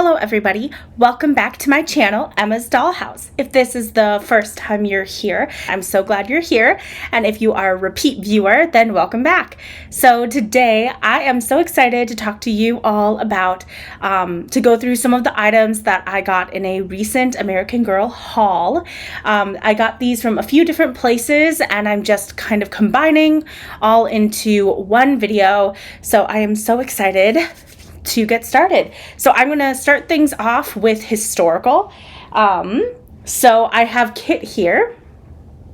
Hello everybody, welcome back to my channel, Emma's Dollhouse. If this is the first time you're here, I'm so glad you're here, and if you are a repeat viewer, then welcome back. So today I am so excited to talk to you all about, to go through some of the items that I got in a recent American Girl haul. I got these from a few different places and I'm just kind of combining all into one video, so I am so excited to get started. So I'm gonna start things off with historical. So I have Kit here.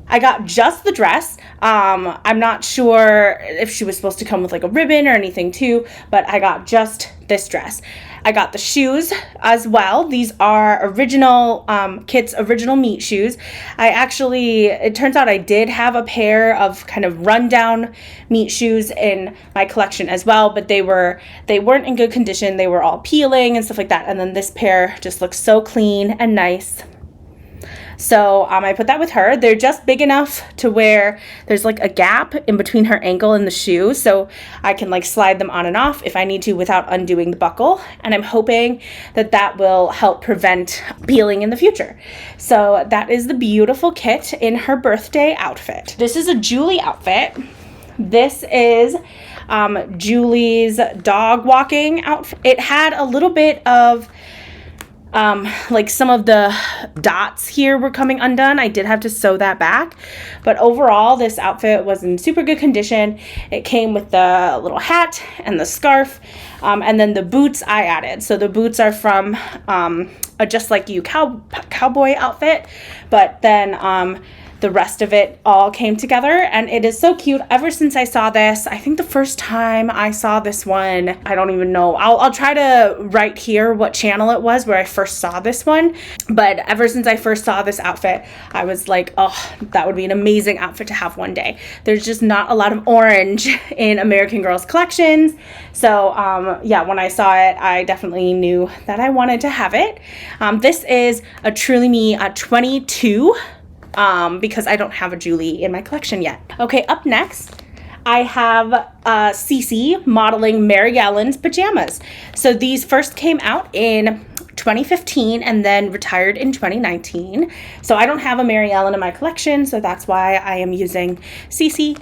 I got just the dress. I'm not sure if she was supposed to come with like a ribbon or anything too, but I got just this dress. I got the shoes as well. These are original, Kit's original meat shoes. It turns out I did have a pair of kind of rundown meat shoes in my collection as well, but they weren't in good condition. They were all peeling and stuff like that. And then this pair just looks so clean and nice. So I put that with her. They're just big enough to where there's like a gap in between her ankle and the shoe, so I can like slide them on and off if I need to without undoing the buckle, and I'm hoping that that will help prevent peeling in the future. So that is the beautiful Kit in her birthday outfit. This is a Julie outfit. This is Julie's dog walking outfit. It had a little bit of like some of the dots here were coming undone. I did have to sew that back, but overall this outfit was in super good condition. It came with the little hat and the scarf, and then the boots I added. So the boots are from a Just Like You cowboy outfit, but then the rest of it all came together, and it is so cute. Ever since I saw this, I think the first time I saw this one, I don't even know. I'll try to write here what channel it was where I first saw this one. But ever since I first saw this outfit, I was like, oh, that would be an amazing outfit to have one day. There's just not a lot of orange in American Girl's collections. So yeah, when I saw it, I definitely knew that I wanted to have it. This is a Truly Me 22. Because I don't have a Julie in my collection yet. Okay, up next, I have Cece modeling Mary Ellen's pajamas. So these first came out in 2015 and then retired in 2019. So I don't have a Mary Ellen in my collection, so that's why I am using Cece.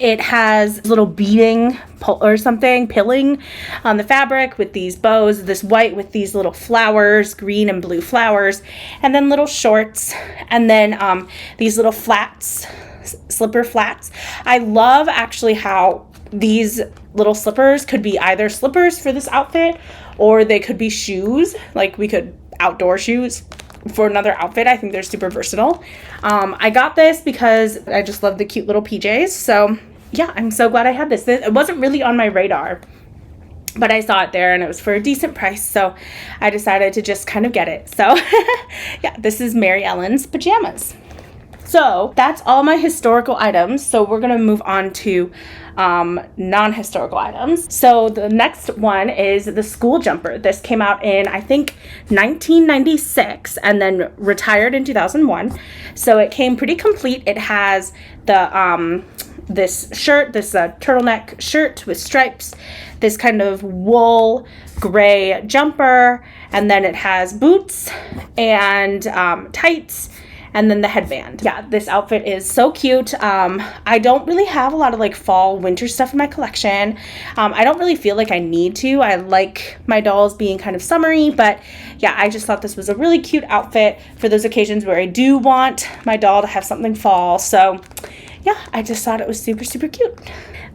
It has little beading or something, pilling on the fabric with these bows, this white with these little flowers, green and blue flowers, and then little shorts, and then these little flats, slipper flats. I love actually how these little slippers could be either slippers for this outfit or they could be shoes, like we could outdoor shoes for another outfit. I think they're super versatile. I got this because I just love the cute little PJs. So yeah, I'm so glad I had this. It wasn't really on my radar, but I saw it there and it was for a decent price, so I decided to just kind of get it. So yeah, this is Mary Ellen's pajamas. So that's all my historical items. So we're gonna move on to non-historical items. So the next one is the school jumper. This came out in, I think, 1996 and then retired in 2001. So it came pretty complete. It has the this shirt, this turtleneck shirt with stripes, this kind of wool gray jumper, and then it has boots and tights, and then the headband. Yeah, this outfit is so cute. I don't really have a lot of like fall winter stuff in my collection. I don't really feel like I need to. I like my dolls being kind of summery, but yeah, I just thought this was a really cute outfit for those occasions where I do want my doll to have something fall. So yeah, I just thought it was super, super cute.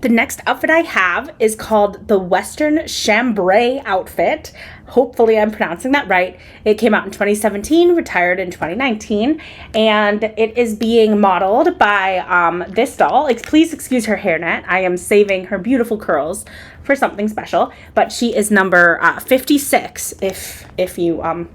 The next outfit I have is called the Western Chambray outfit. Hopefully I'm pronouncing that right. It came out in 2017, retired in 2019, and it is being modeled by this doll. Please excuse her hairnet. I am saving her beautiful curls for something special, but she is number 56 if you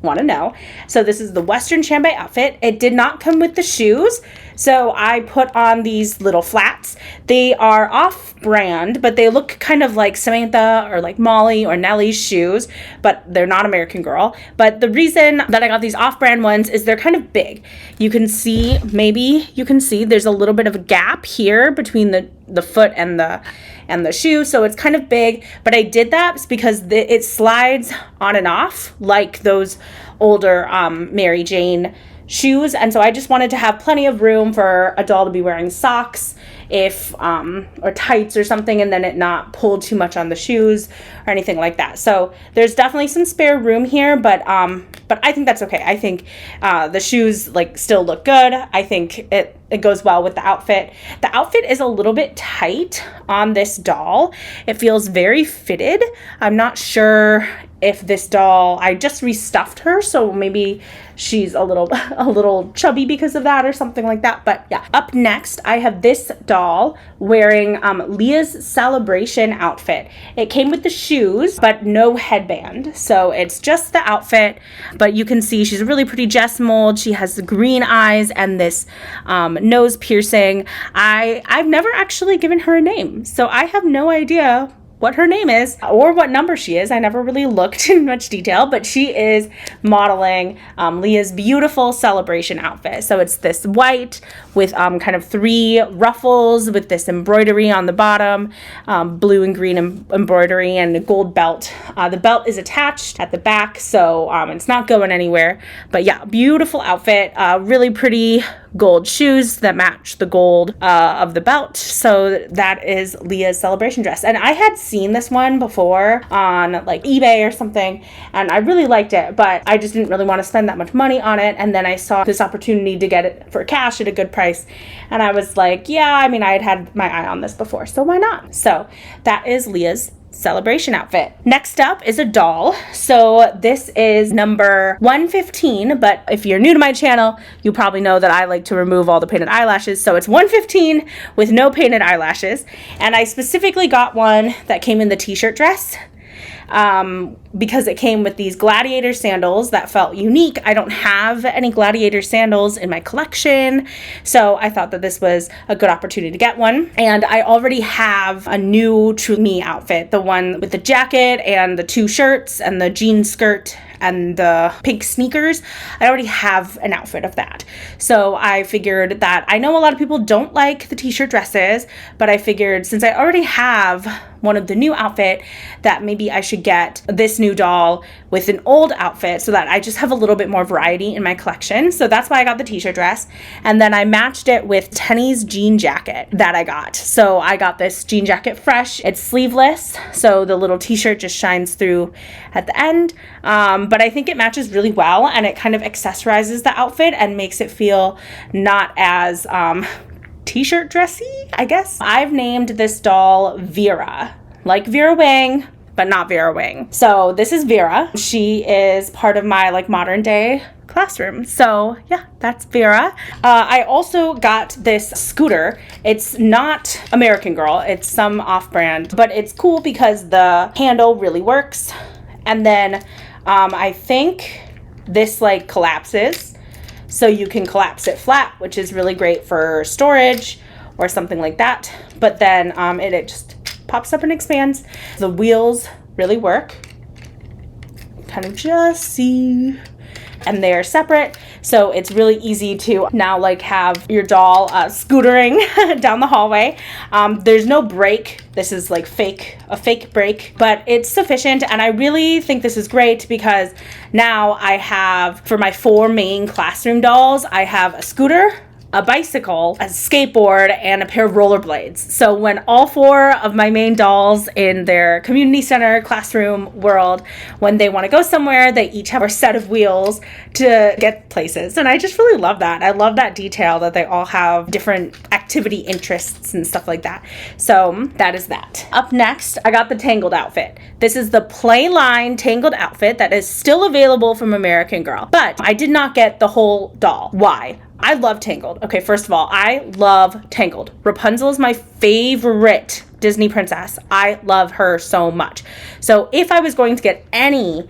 want to know. So this is the Western Chambray outfit. It did not come with the shoes, so I put on these little flats. They are off-brand, but they look kind of like Samantha or like Molly or Nellie's shoes, but they're not American Girl. But the reason that I got these off-brand ones is they're kind of big. You can see, maybe you can see, there's a little bit of a gap here between the the foot and the shoe, so it's kind of big, but I did that because it slides on and off like those older Mary Jane shoes, and so I just wanted to have plenty of room for a doll to be wearing socks or tights or something, and then it not pull too much on the shoes or anything like that. So there's definitely some spare room here, but I think that's okay. I think the shoes like still look good. I think it goes well with the outfit. The outfit is a little bit tight on this doll. It feels very fitted. I'm not sure if this doll, I just restuffed her, so maybe she's a little chubby because of that or something like that. But yeah, up next I have this doll wearing Leah's celebration outfit. It came with the shoes but no headband, so it's just the outfit, but you can see she's a really pretty Jess mold. She has the green eyes and this nose piercing. I've never actually given her a name, so I have no idea what her name is or what number she is. I never really looked in much detail, but she is modeling Leah's beautiful celebration outfit. So it's this white with kind of 3 ruffles with this embroidery on the bottom, blue and green embroidery, and a gold belt. The belt is attached at the back, so it's not going anywhere. But yeah, beautiful outfit, really pretty gold shoes that match the gold of the belt. So that is Leah's celebration dress, and I had seen this one before on like eBay or something, and I really liked it, but I just didn't really want to spend that much money on it. And then I saw this opportunity to get it for cash at a good price, and I was like, yeah, I mean, I had my eye on this before, so why not? So that is Leah's celebration outfit. Next up is a doll. So this is number 115, but if you're new to my channel, you probably know that I like to remove all the painted eyelashes. So it's 115 with no painted eyelashes. And I specifically got one that came in the t-shirt dress because it came with these gladiator sandals that felt unique. I don't have any gladiator sandals in my collection, so I thought that this was a good opportunity to get one. And I already have a new True Me outfit, the one with the jacket and the 2 shirts and the jean skirt and the pink sneakers. I already have an outfit of that. So I figured that I know a lot of people don't like the t-shirt dresses, but I figured since I already have one of the new outfit, that maybe I should get this new doll with an old outfit so that I just have a little bit more variety in my collection. So that's why I got the t-shirt dress. And then I matched it with Tenny's jean jacket that I got. So I got this jean jacket fresh. It's sleeveless, so the little t-shirt just shines through at the end. But I think it matches really well, and it kind of accessorizes the outfit and makes it feel not as t-shirt dressy, I guess. I've named this doll Vera, like Vera Wang, but not Vera Wang. So this is Vera. She is part of my like modern day classroom. So yeah, that's Vera. I also got this scooter. It's not American Girl, it's some off-brand, but it's cool because the handle really works. And then I think this like collapses, so you can collapse it flat, which is really great for storage or something like that. But then it just pops up and expands. The wheels really work. Kind of just see. And they're separate, so it's really easy to now like have your doll scootering down the hallway. There's no brake. This is like a fake brake, but it's sufficient, and I really think this is great because now I have, for my 4 main classroom dolls, I have a scooter, a bicycle, a skateboard, and a pair of rollerblades. So when all 4 of my main dolls in their community center classroom world, when they want to go somewhere, they each have a set of wheels to get places. And I just really love that. I love that detail that they all have different activity interests and stuff like that. So that is that. Up next, I got the Tangled outfit. This is the Playline Tangled outfit that is still available from American Girl, but I did not get the whole doll. Why? I love Tangled. Okay, first of all, I love Tangled. Rapunzel is my favorite Disney princess. I love her so much. So if I was going to get any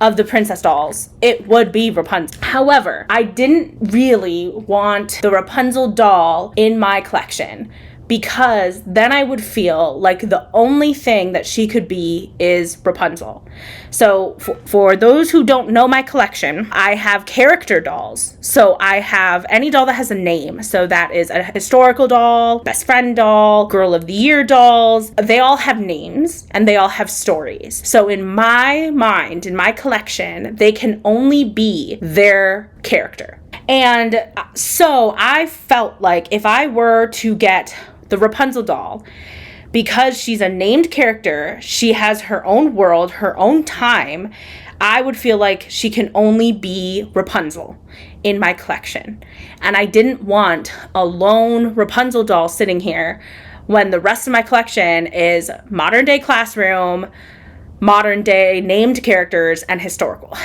of the princess dolls, it would be Rapunzel. However, I didn't really want the Rapunzel doll in my collection because then I would feel like the only thing that she could be is Rapunzel. So for those who don't know my collection, I have character dolls. So I have any doll that has a name. So that is a historical doll, best friend doll, girl of the year dolls. They all have names and they all have stories. So in my mind, in my collection, they can only be their character. And so I felt like if I were to get the Rapunzel doll, because she's a named character, she has her own world, her own time, I would feel like she can only be Rapunzel in my collection. And I didn't want a lone Rapunzel doll sitting here when the rest of my collection is modern day classroom, modern day named characters, and historical.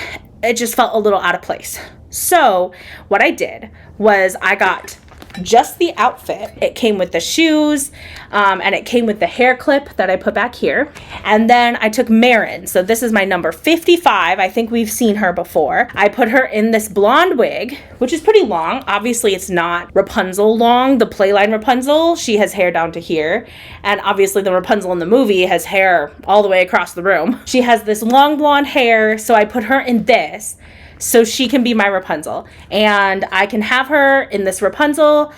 It just felt a little out of place. So what I did was I got just the outfit. It came with the shoes, and it came with the hair clip that I put back here. And then I took Marin. So this is my number 55. I think we've seen her before. I put her in this blonde wig, which is pretty long. Obviously, it's not Rapunzel long, the playline Rapunzel. She has hair down to here. And obviously, the Rapunzel in the movie has hair all the way across the room. She has this long blonde hair, so I put her in this, so she can be my Rapunzel. And I can have her in this Rapunzel.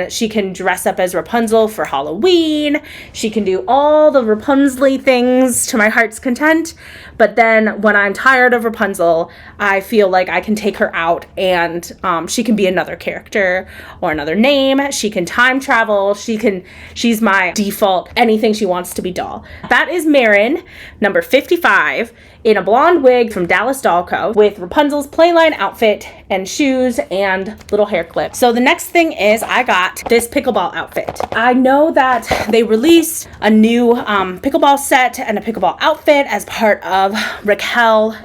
She can dress up as Rapunzel for Halloween. She can do all the Rapunzel-y things to my heart's content. But then when I'm tired of Rapunzel, I feel like I can take her out and she can be another character or another name. She can time travel. She's my default, anything she wants to be doll. That is Marin, number 55, in a blonde wig from Dallas Doll Co. with Rapunzel's playline outfit and shoes and little hair clip. So the next thing is I got this pickleball outfit. I know that they released a new pickleball set and a pickleball outfit as part of Raquel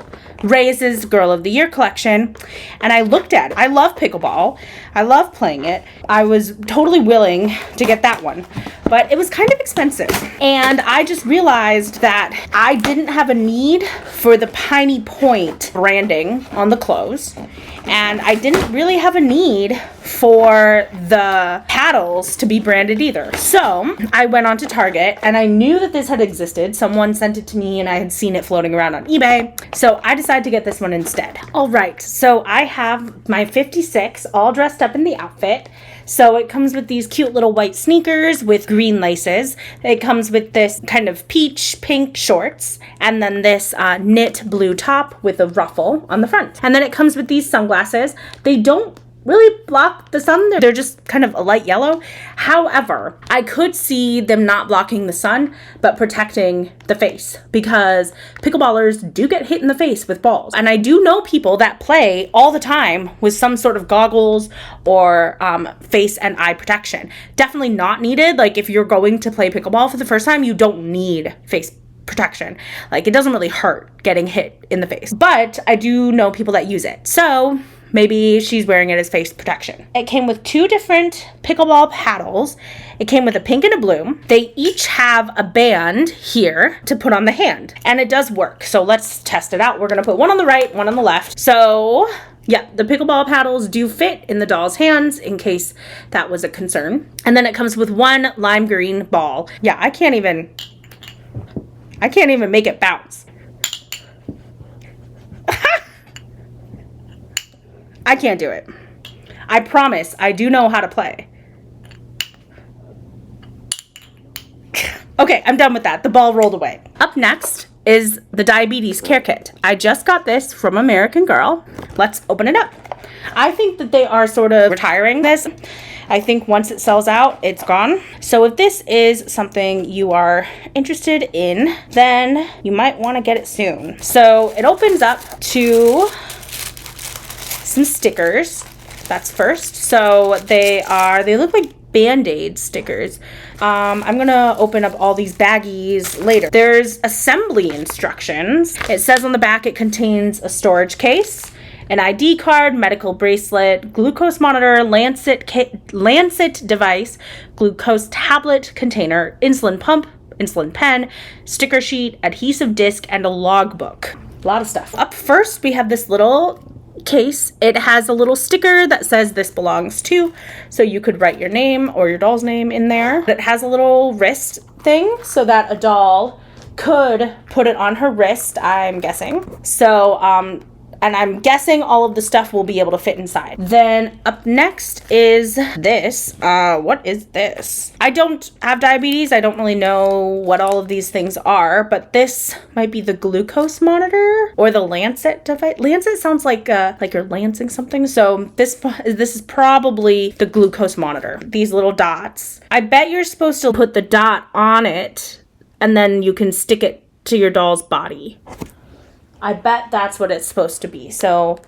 Reyes's Girl of the Year collection, and I looked at it. I love pickleball. I love playing it. I was totally willing to get that one, but it was kind of expensive. And I just realized that I didn't have a need for the Piney Point branding on the clothes, and I didn't really have a need for the paddles to be branded either. So I went on to Target, and I knew that this had existed. Someone sent it to me and I had seen it floating around on eBay. So I decided to get this one instead. All right, so I have my 56 all dressed up in the outfit. So it comes with these cute little white sneakers with green laces. It comes with this kind of peach pink shorts, and then this knit blue top with a ruffle on the front. And then it comes with these sunglasses. They don't really block the sun. They're just kind of a light yellow. However, I could see them not blocking the sun, but protecting the face, because pickleballers do get hit in the face with balls. And I do know people that play all the time with some sort of goggles or face and eye protection. Definitely not needed. Like if you're going to play pickleball for the first time, you don't need face protection. Like it doesn't really hurt getting hit in the face. But I do know people that use it. So maybe she's wearing it as face protection. It came with two different pickleball paddles. It came with a pink and a blue. They each have a band here to put on the hand, and it does work. So let's test it out. We're gonna put one on the right, one on the left. So yeah, the pickleball paddles do fit in the doll's hands in case that was a concern. And then it comes with one lime green ball. Yeah, I can't even make it bounce. I can't do it. I promise I do know how to play. Okay, I'm done with that. The ball rolled away. Up next is the diabetes care kit. I just got this from American Girl. Let's open it up. I think that they are sort of retiring this. I think once it sells out, it's gone. So if this is something you are interested in, then you might want to get it soon. So it opens up to some stickers. That's first. So they look like Band-Aid stickers. I'm gonna open up all these baggies later. There's assembly instructions. It says on the back it contains a storage case, an ID card, medical bracelet, glucose monitor, Lancet device, glucose tablet container, insulin pump, insulin pen, sticker sheet, adhesive disc, and a logbook. A lot of stuff. Up first, we have this little case, it has a little sticker that says this belongs to, so you could write your name or your doll's name in there. It has a little wrist thing so that a doll could put it on her wrist, I'm guessing. So, and I'm guessing all of the stuff will be able to fit inside. Then up next is this. What is this? I don't have diabetes. I don't really know what all of these things are, but this might be the glucose monitor or the Lancet device. Lancet sounds like you're lancing something. So this is probably the glucose monitor. These little dots. I bet you're supposed to put the dot on it and then you can stick it to your doll's body. I bet that's what it's supposed to be. So,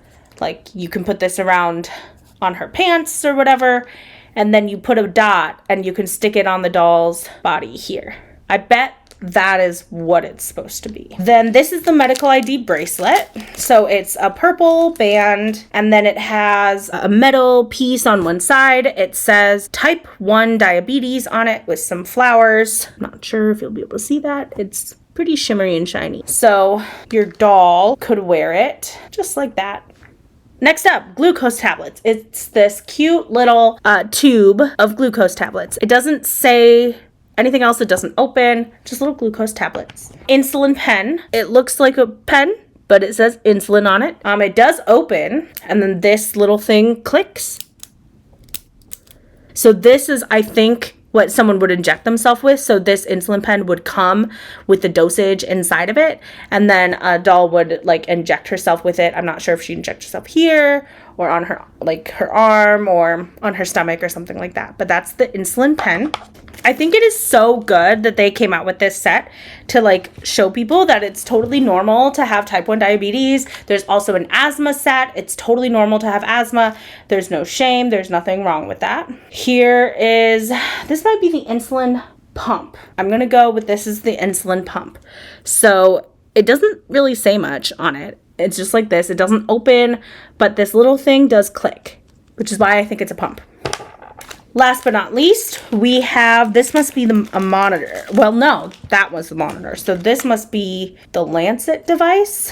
like, you can put this around on her pants or whatever, and then you put a dot and you can stick it on the doll's body here. I bet that is what it's supposed to be. Then this is the medical ID bracelet. So it's a purple band, and then it has a metal piece on one side. It says type 1 diabetes on it with some flowers. Not sure if you'll be able to see that. It's pretty shimmery and shiny. So your doll could wear it just like that. Next up, glucose tablets. It's this cute little tube of glucose tablets. It doesn't say anything else. It doesn't open, just little glucose tablets. Insulin pen. It looks like a pen, but it says insulin on it. It does open, and then this little thing clicks. So this is, I think, what someone would inject themselves with. So this insulin pen would come with the dosage inside of it, and then a doll would like inject herself with it. I'm not sure if she injects herself here or on her her arm or on her stomach or something like that. But that's the insulin pen. I think it is so good that they came out with this set to like show people that it's totally normal to have type 1 diabetes. There's also an asthma set. It's totally normal to have asthma. There's no shame. There's nothing wrong with that. Here is, this might be the insulin pump. I'm going to go with this is the insulin pump. So it doesn't really say much on it. It's just like this. It doesn't open, but this little thing does click, which is why I think it's a pump. Last but not least, we have, this must be a monitor. Well, no, that was the monitor. So this must be the Lancet device.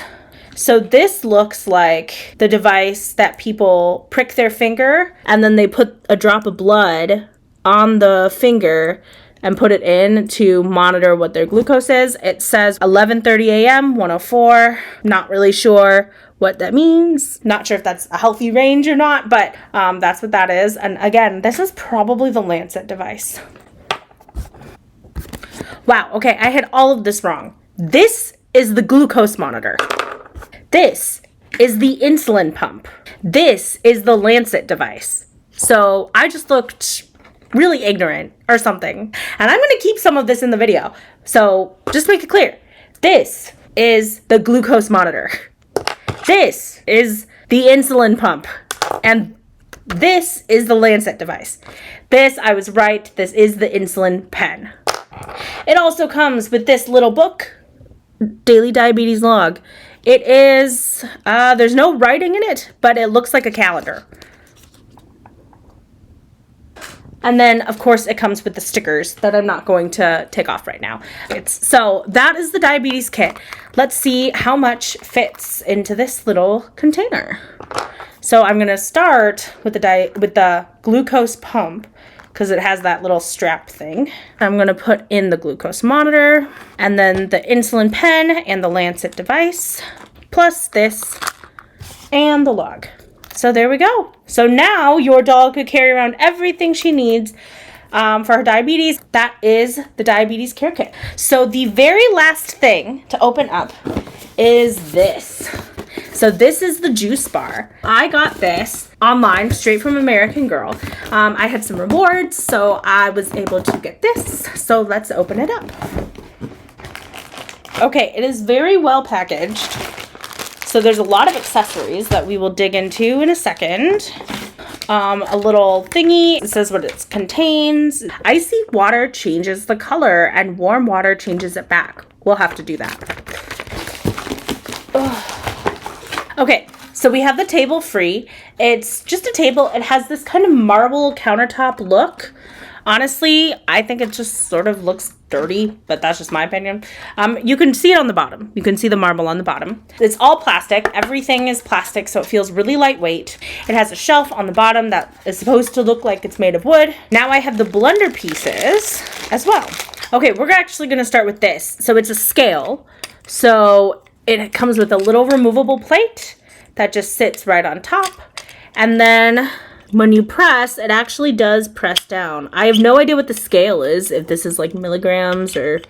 So this looks like the device that people prick their finger and then they put a drop of blood on the finger and put it in to monitor what their glucose is. It says 11:30 a.m., 104. Not really sure what that means. Not sure if that's a healthy range or not, but that's what that is. And again, this is probably the Lancet device. Wow, okay, I had all of this wrong. This is the glucose monitor. This is the insulin pump. This is the Lancet device. So I just looked really ignorant or something. And I'm gonna keep some of this in the video. So just make it clear. This is the glucose monitor. This is the insulin pump. And this is the Lancet device. This, I was right, this is the insulin pen. It also comes with this little book, Daily Diabetes Log. It is, there's no writing in it, but it looks like a calendar. And then, of course, it comes with the stickers that I'm not going to take off right now. So that is the diabetes kit. Let's see how much fits into this little container. So I'm going to start with the glucose pump because it has that little strap thing. I'm going to put in the glucose monitor and then the insulin pen and the Lancet device, plus this and the log. So there we go. So now your doll could carry around everything she needs for her diabetes. That is the diabetes care kit. So the very last thing to open up is this. So this is the juice bar. I got this online straight from American Girl. I had some rewards, so I was able to get this. So let's open it up. Okay, it is very well packaged. So there's a lot of accessories that we will dig into in a second. A little thingy. It says what it contains. Icy water changes the color and warm water changes it back. We'll have to do that. Ugh. Okay, so we have the table free. It's just a table. It has this kind of marble countertop look. Honestly, I think it just sort of looks dirty, but that's just my opinion. You can see it on the bottom. You can see the marble on the bottom. It's all plastic. Everything is plastic, so it feels really lightweight. It has a shelf on the bottom that is supposed to look like it's made of wood. Now I have the blender pieces as well. Okay, we're actually gonna start with this. So it's a scale. So it comes with a little removable plate that just sits right on top. And then when you press, it actually does press down. I have no idea what the scale is, if this is like milligrams or...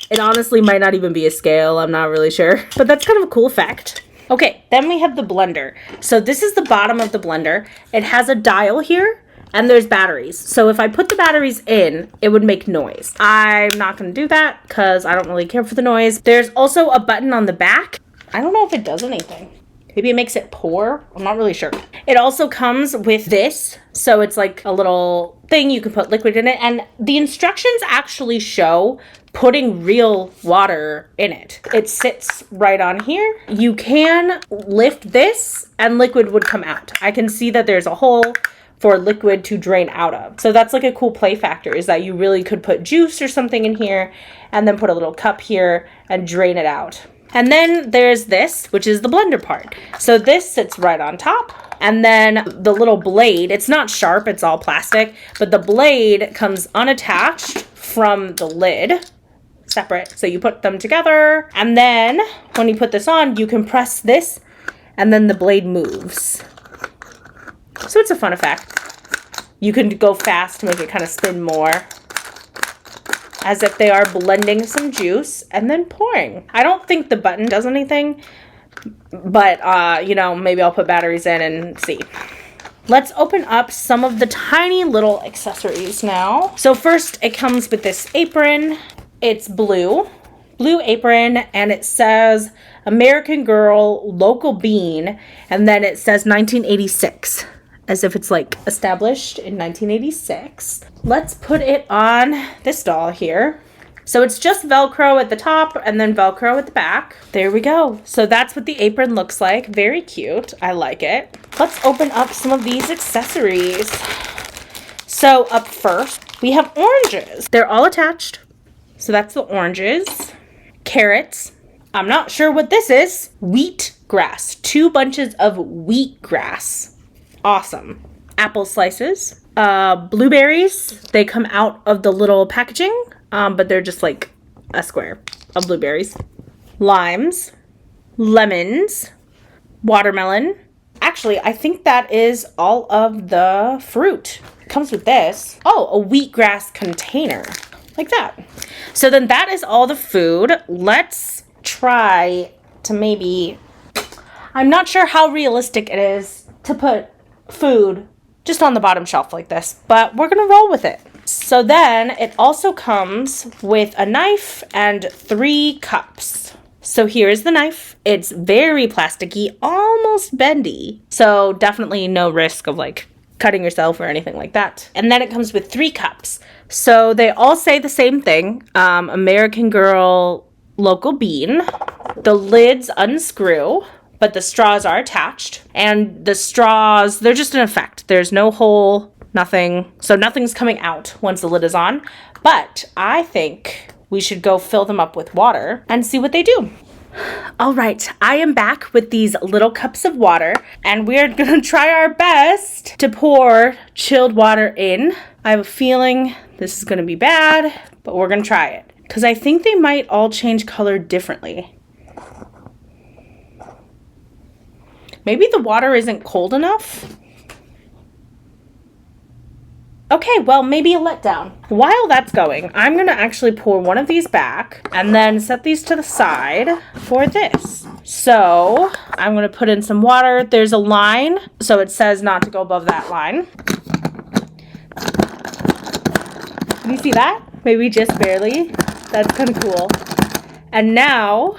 It honestly might not even be a scale, I'm not really sure. But that's kind of a cool fact. Okay, then we have the blender. So this is the bottom of the blender. It has a dial here, and there's batteries. So if I put the batteries in, it would make noise. I'm not gonna do that, because I don't really care for the noise. There's also a button on the back. I don't know if it does anything. Maybe it makes it pour. I'm not really sure. It also comes with this. So it's like a little thing you can put liquid in it. And the instructions actually show putting real water in it. It sits right on here. You can lift this and liquid would come out. I can see that there's a hole for liquid to drain out of. So that's like a cool play factor, is that you really could put juice or something in here and then put a little cup here and drain it out. And then there's this, which is the blender part. So this sits right on top. And then the little blade, it's not sharp, it's all plastic, but the blade comes unattached from the lid, separate. So you put them together. And then when you put this on, you can press this and then the blade moves. So it's a fun effect. You can go fast to make it kind of spin more, as if they are blending some juice and then pouring. I don't think the button does anything, but you know, maybe I'll put batteries in and see. Let's open up some of the tiny little accessories now. So first it comes with this apron. It's blue apron, and it says American Girl Local Bean, and then it says 1986. As if it's like established in 1986. Let's put it on this doll here. So it's just Velcro at the top and then Velcro at the back. There we go. So that's what the apron looks like. Very cute. I like it. Let's open up some of these accessories. So up first, we have oranges. They're all attached. So that's the oranges. Carrots. I'm not sure what this is. Wheat grass. 2 bunches of wheat grass. Awesome. Apple slices. Blueberries. They come out of the little packaging, but they're just like a square of blueberries. Limes. Lemons. Watermelon. Actually, I think that is all of the fruit. It comes with this. Oh, a wheatgrass container. Like that. So then that is all the food. Let's try to maybe... I'm not sure how realistic it is to put food just on the bottom shelf like this, but we're gonna roll with it. So then it also comes with a knife and 3 cups. So here's the knife. It's very plasticky, almost bendy. So definitely no risk of like cutting yourself or anything like that. And then it comes with 3 cups. So they all say the same thing. American Girl Local Bean. The lids unscrew, but the straws are attached. And the straws, they're just an effect. There's no hole, nothing. So nothing's coming out once the lid is on. But I think we should go fill them up with water and see what they do. All right, I am back with these little cups of water, and we're gonna try our best to pour chilled water in. I have a feeling this is gonna be bad, but we're gonna try it, because I think they might all change color differently. Maybe the water isn't cold enough. Okay, well, maybe a letdown. While that's going, I'm gonna actually pour one of these back and then set these to the side for this. So I'm gonna put in some water. There's a line, so it says not to go above that line. Can you see that? Maybe just barely. That's kind of cool. And now,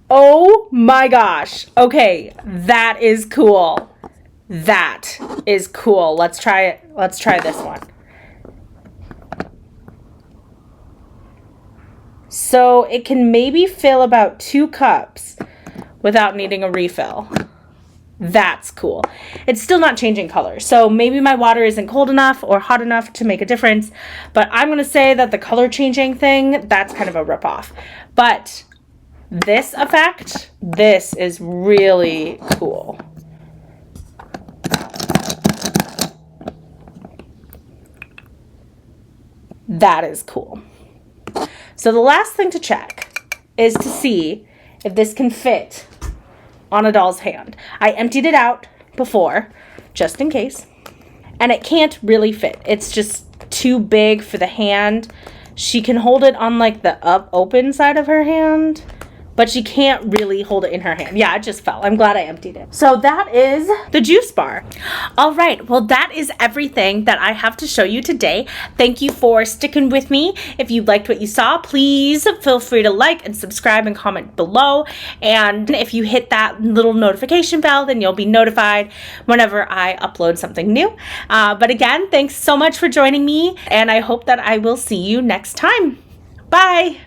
oh my gosh. Okay, that is cool. That is cool. Let's try it. Let's try this one. So it can maybe fill about 2 cups without needing a refill. That's cool. It's still not changing color. So maybe my water isn't cold enough or hot enough to make a difference. But I'm going to say that the color changing thing, that's kind of a ripoff. But this effect, this is really cool. That is cool. So the last thing to check is to see if this can fit on a doll's hand. I emptied it out before, just in case, and it can't really fit. It's just too big for the hand. She can hold it on like the open side of her hand, but she can't really hold it in her hand. Yeah, it just fell. I'm glad I emptied it. So that is the juice bar. All right, well, that is everything that I have to show you today. Thank you for sticking with me. If you liked what you saw, please feel free to like and subscribe and comment below. And if you hit that little notification bell, then you'll be notified whenever I upload something new. But again, thanks so much for joining me, and I hope that I will see you next time. Bye.